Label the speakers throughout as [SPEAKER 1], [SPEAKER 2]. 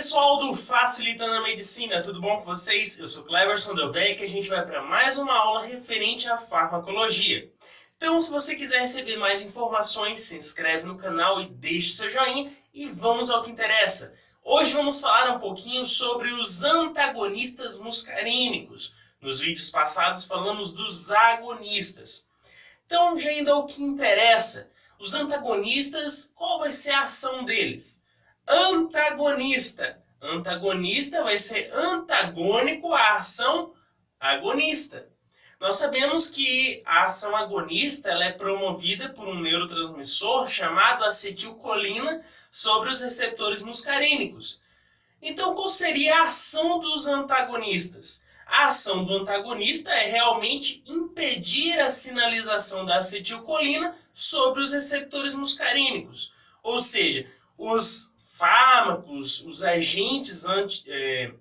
[SPEAKER 1] pessoal do Facilitando a Medicina, tudo bom com vocês? Eu sou Cleverson Delvecchi e a gente vai para mais uma aula referente à farmacologia. Então, se você quiser receber mais informações, se inscreve no canal e deixe seu joinha e vamos ao que interessa. Hoje vamos falar um pouquinho sobre os antagonistas muscarínicos. Nos vídeos passados falamos dos agonistas. Então, já indo ao que interessa, os antagonistas, qual vai ser a ação deles? Antagonista. Antagonista vai ser antagônico à ação agonista. Nós sabemos que a ação agonista ela é promovida por um neurotransmissor chamado acetilcolina sobre os receptores muscarínicos. Então, qual seria a ação dos antagonistas? A ação do antagonista é realmente impedir a sinalização da acetilcolina sobre os receptores muscarínicos. Ou seja, os fármacos, os agentes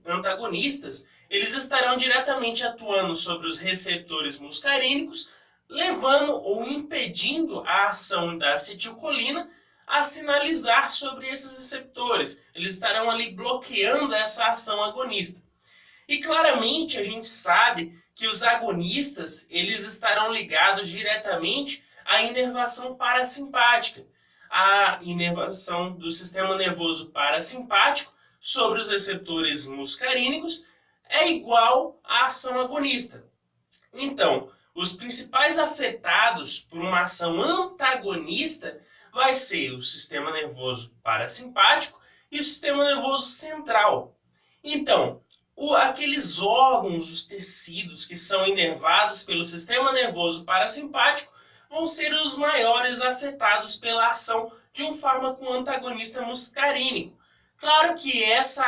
[SPEAKER 1] antagonistas, eles estarão diretamente atuando sobre os receptores muscarínicos, levando ou impedindo a ação da acetilcolina a sinalizar sobre esses receptores. Eles estarão ali bloqueando essa ação agonista. E claramente a gente sabe que os agonistas eles estarão ligados diretamente à inervação parasimpática. A inervação do sistema nervoso parasimpático sobre os receptores muscarínicos é igual à ação agonista. Então, os principais afetados por uma ação antagonista vai ser o sistema nervoso parasimpático e o sistema nervoso central. Então, aqueles órgãos, os tecidos que são inervados pelo sistema nervoso parasimpático vão ser os maiores afetados pela ação de um fármaco antagonista muscarínico. Claro que essa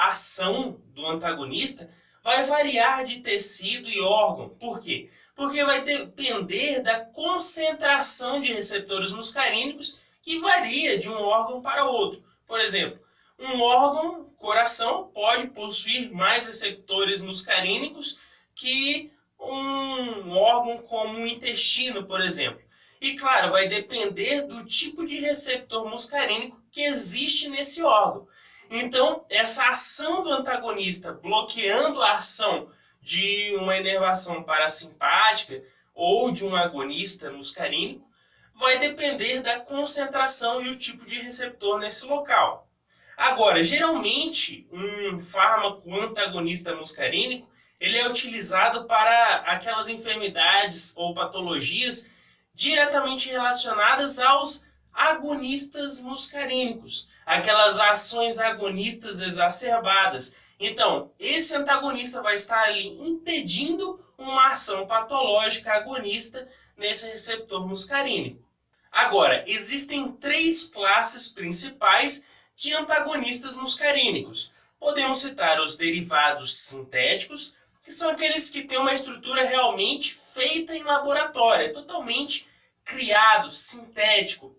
[SPEAKER 1] ação do antagonista vai variar de tecido e órgão. Por quê? Porque vai depender da concentração de receptores muscarínicos que varia de um órgão para outro. Por exemplo, um órgão, coração, pode possuir mais receptores muscarínicos que um órgão como o intestino, por exemplo. E claro, vai depender do tipo de receptor muscarínico que existe nesse órgão. Então, essa ação do antagonista bloqueando a ação de uma inervação parasimpática ou de um agonista muscarínico vai depender da concentração e o tipo de receptor nesse local. Agora, geralmente, um fármaco antagonista muscarínico ele é utilizado para aquelas enfermidades ou patologias diretamente relacionadas aos agonistas muscarínicos, aquelas ações agonistas exacerbadas. Então, esse antagonista vai estar ali impedindo uma ação patológica agonista nesse receptor muscarínico. Agora, existem três classes principais de antagonistas muscarínicos. Podemos citar os derivados sintéticos, que são aqueles que têm uma estrutura realmente feita em laboratório, totalmente criado, sintético.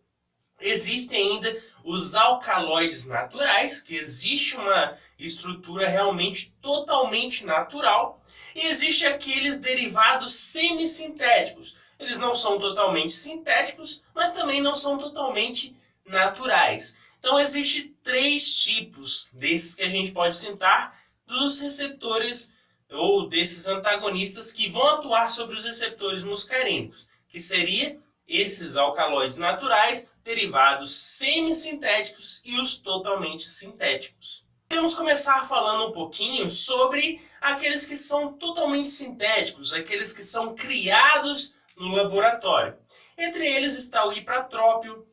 [SPEAKER 1] Existem ainda os alcaloides naturais, que existe uma estrutura realmente totalmente natural. E existem aqueles derivados semissintéticos. Eles não são totalmente sintéticos, mas também não são totalmente naturais. Então, existem três tipos desses que a gente pode citar dos receptores ou desses antagonistas que vão atuar sobre os receptores muscarínicos, que seria esses alcaloides naturais, derivados semissintéticos e os totalmente sintéticos. Vamos começar falando um pouquinho sobre aqueles que são totalmente sintéticos, aqueles que são criados no laboratório. Entre eles está o ipratrópio,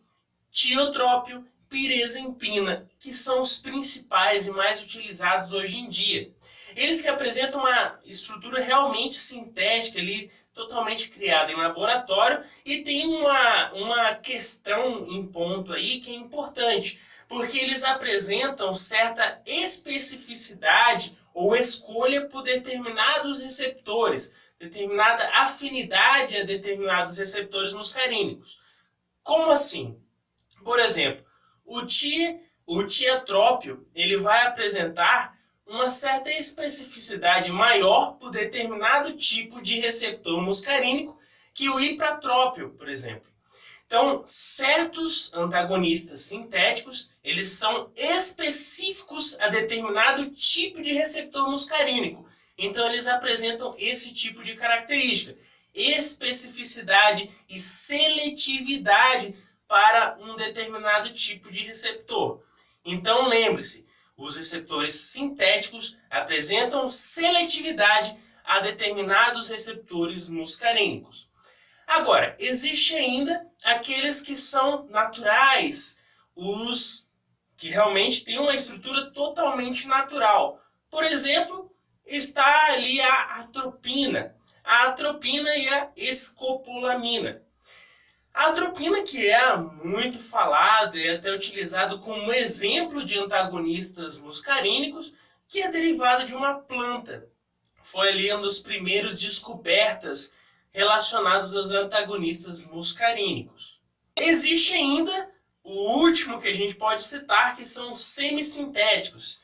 [SPEAKER 1] tiotrópio, pirezempina, que são os principais e mais utilizados hoje em dia. Eles que apresentam uma estrutura realmente sintética, ali, totalmente criada em laboratório, e tem uma questão em ponto aí que é importante, porque eles apresentam certa especificidade ou escolha por determinados receptores, determinada afinidade a determinados receptores muscarínicos. Como assim? Por exemplo, o tiotrópio ele vai apresentar uma certa especificidade maior por determinado tipo de receptor muscarínico que o ipratrópio, por exemplo. Então, certos antagonistas sintéticos, eles são específicos a determinado tipo de receptor muscarínico. Então, eles apresentam esse tipo de característica: especificidade e seletividade para um determinado tipo de receptor. Então, lembre-se, os receptores sintéticos apresentam seletividade a determinados receptores muscarínicos. Agora, existe ainda aqueles que são naturais, os que realmente têm uma estrutura totalmente natural. Por exemplo, está ali a atropina e a escopolamina. A atropina, que é muito falada e até utilizado como exemplo de antagonistas muscarínicos, que é derivada de uma planta. Foi ali uma das primeiras descobertas relacionadas aos antagonistas muscarínicos. Existe ainda o último que a gente pode citar, que são os semissintéticos.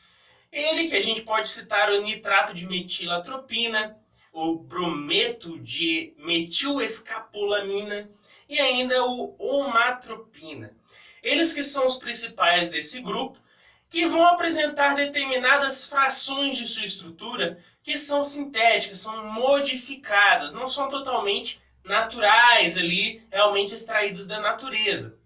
[SPEAKER 1] Ele que a gente pode citar o nitrato de metilatropina, o brometo de metilescapolamina e ainda o omatropina. Eles que são os principais desse grupo, que vão apresentar determinadas frações de sua estrutura que são sintéticas, são modificadas, não são totalmente naturais ali, realmente extraídos da natureza.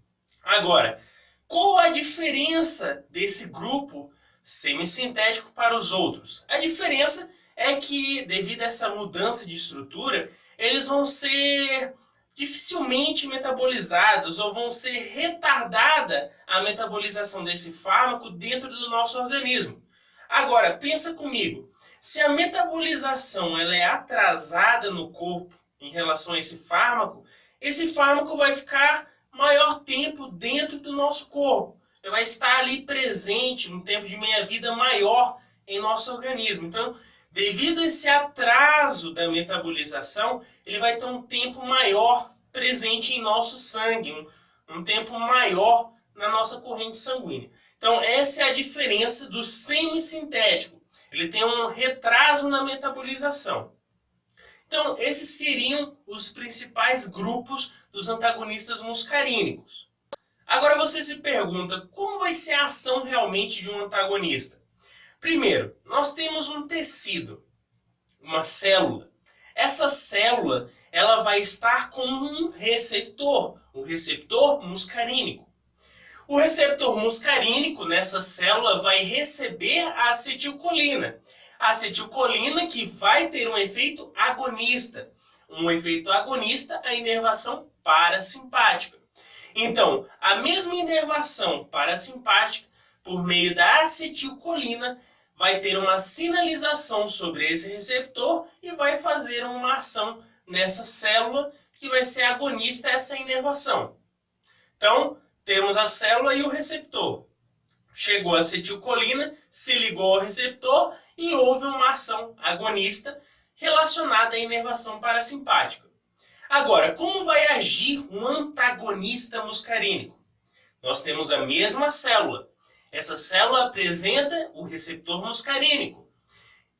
[SPEAKER 1] Agora, qual a diferença desse grupo semissintético para os outros? A diferença é que, devido a essa mudança de estrutura, eles vão ser dificilmente metabolizados ou vão ser retardada a metabolização desse fármaco dentro do nosso organismo. Agora, pensa comigo, se a metabolização ela é atrasada no corpo em relação a esse fármaco vai ficar maior tempo dentro do nosso corpo. Ele vai estar ali presente, um tempo de meia-vida maior em nosso organismo. Então, devido a esse atraso da metabolização, ele vai ter um tempo maior presente em nosso sangue, um tempo maior na nossa corrente sanguínea. Então, essa é a diferença do semissintético. Ele tem um retraso na metabolização. Então, esses seriam os principais grupos dos antagonistas muscarínicos. Agora você se pergunta, como vai ser a ação realmente de um antagonista? Primeiro, nós temos um tecido, uma célula. Essa célula ela vai estar com um receptor muscarínico. O receptor muscarínico nessa célula vai receber a acetilcolina. A acetilcolina que vai ter um efeito agonista. Um efeito agonista, a inervação parasimpática. Então, a mesma inervação parasimpática, por meio da acetilcolina, vai ter uma sinalização sobre esse receptor e vai fazer uma ação nessa célula que vai ser agonista a essa inervação. Então, temos a célula e o receptor. Chegou a acetilcolina, se ligou ao receptor e houve uma ação agonista relacionada à inervação parasimpática. Agora, como vai agir um antagonista muscarínico? Nós temos a mesma célula. Essa célula apresenta o receptor muscarínico. O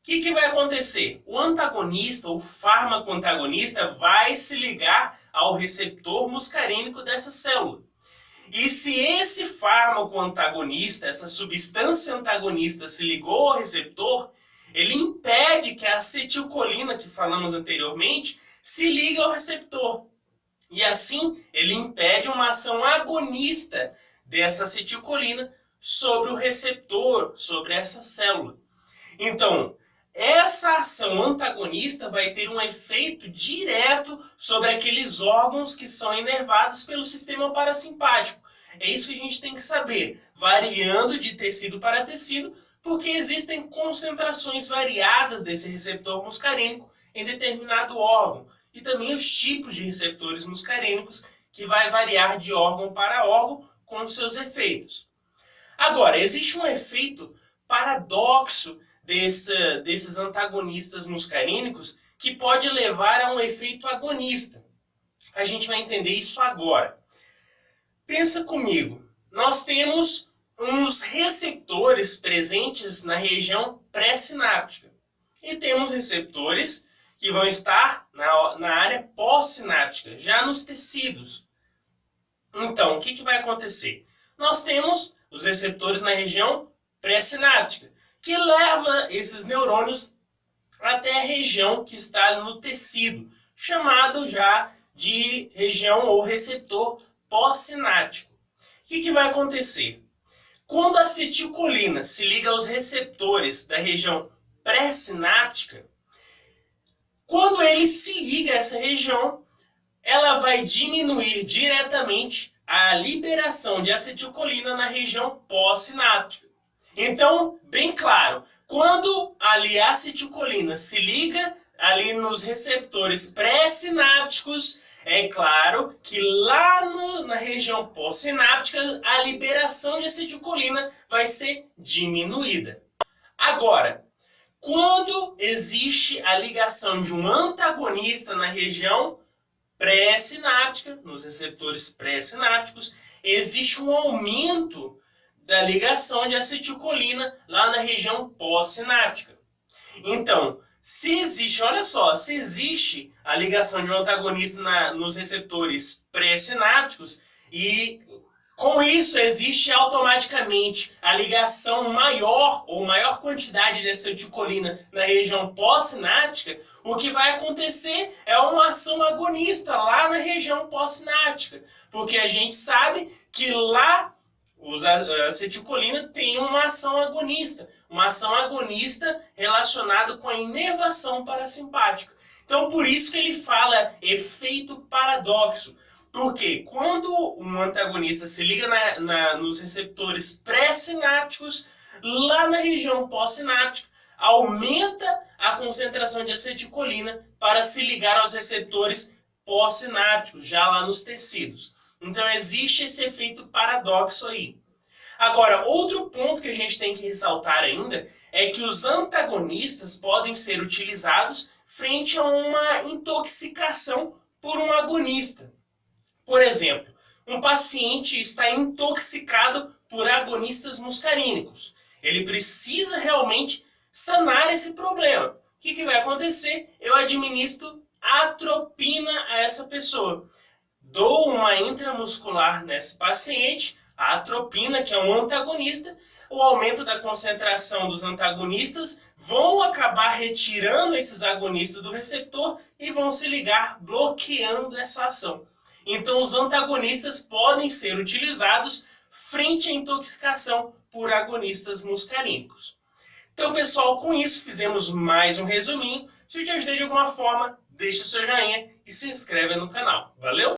[SPEAKER 1] que vai acontecer? O antagonista, o fármaco antagonista, vai se ligar ao receptor muscarínico dessa célula. E se esse fármaco antagonista, essa substância antagonista se ligou ao receptor, ele impede que a acetilcolina que falamos anteriormente se ligue ao receptor. E assim, ele impede uma ação agonista dessa acetilcolina sobre o receptor, sobre essa célula. Então, essa ação antagonista vai ter um efeito direto sobre aqueles órgãos que são inervados pelo sistema parasimpático. É isso que a gente tem que saber, variando de tecido para tecido, porque existem concentrações variadas desse receptor muscarínico em determinado órgão, e também os tipos de receptores muscarínicos, que vai variar de órgão para órgão com seus efeitos. Agora, existe um efeito paradoxo desses antagonistas muscarínicos que pode levar a um efeito agonista. A gente vai entender isso agora. Pensa comigo, nós temos uns receptores presentes na região pré-sináptica e temos receptores que vão estar na área pós-sináptica, já nos tecidos. Então, o que vai acontecer? Nós temos os receptores na região pré-sináptica, que leva esses neurônios até a região que está no tecido, chamado já de região ou receptor pós-sináptico. O que vai acontecer? Quando a acetilcolina se liga aos receptores da região pré-sináptica, quando ele se liga a essa região, ela vai diminuir diretamente a liberação de acetilcolina na região pós-sináptica. Então, bem claro, quando ali a acetilcolina se liga ali nos receptores pré-sinápticos, é claro que lá na região pós-sináptica a liberação de acetilcolina vai ser diminuída. Agora, quando existe a ligação de um antagonista na região pré-sináptica, nos receptores pré-sinápticos, existe um aumento da ligação de acetilcolina lá na região pós-sináptica. Então, se existe, olha só, se existe a ligação de um antagonista nos receptores pré-sinápticos e com isso existe automaticamente a ligação maior ou maior quantidade de acetilcolina na região pós-sináptica, o que vai acontecer é uma ação agonista lá na região pós-sináptica, porque a gente sabe que lá a acetilcolina tem uma ação agonista relacionada com a inervação parasimpática. Então, por isso que ele fala efeito paradoxo. Porque quando um antagonista se liga nos receptores pré-sinápticos, lá na região pós-sináptica, aumenta a concentração de acetilcolina para se ligar aos receptores pós-sinápticos, já lá nos tecidos. Então, existe esse efeito paradoxo aí. Agora, outro ponto que a gente tem que ressaltar ainda é que os antagonistas podem ser utilizados frente a uma intoxicação por um agonista. Por exemplo, um paciente está intoxicado por agonistas muscarínicos. Ele precisa realmente sanar esse problema. O que vai acontecer? Eu administro atropina a essa pessoa. Dou uma intramuscular nesse paciente, a atropina, que é um antagonista, o aumento da concentração dos antagonistas vão acabar retirando esses agonistas do receptor e vão se ligar bloqueando essa ação. Então, os antagonistas podem ser utilizados frente à intoxicação por agonistas muscarínicos. Então, pessoal, com isso fizemos mais um resuminho. Se eu te ajudei de alguma forma, deixa o seu joinha e se inscreve no canal. Valeu?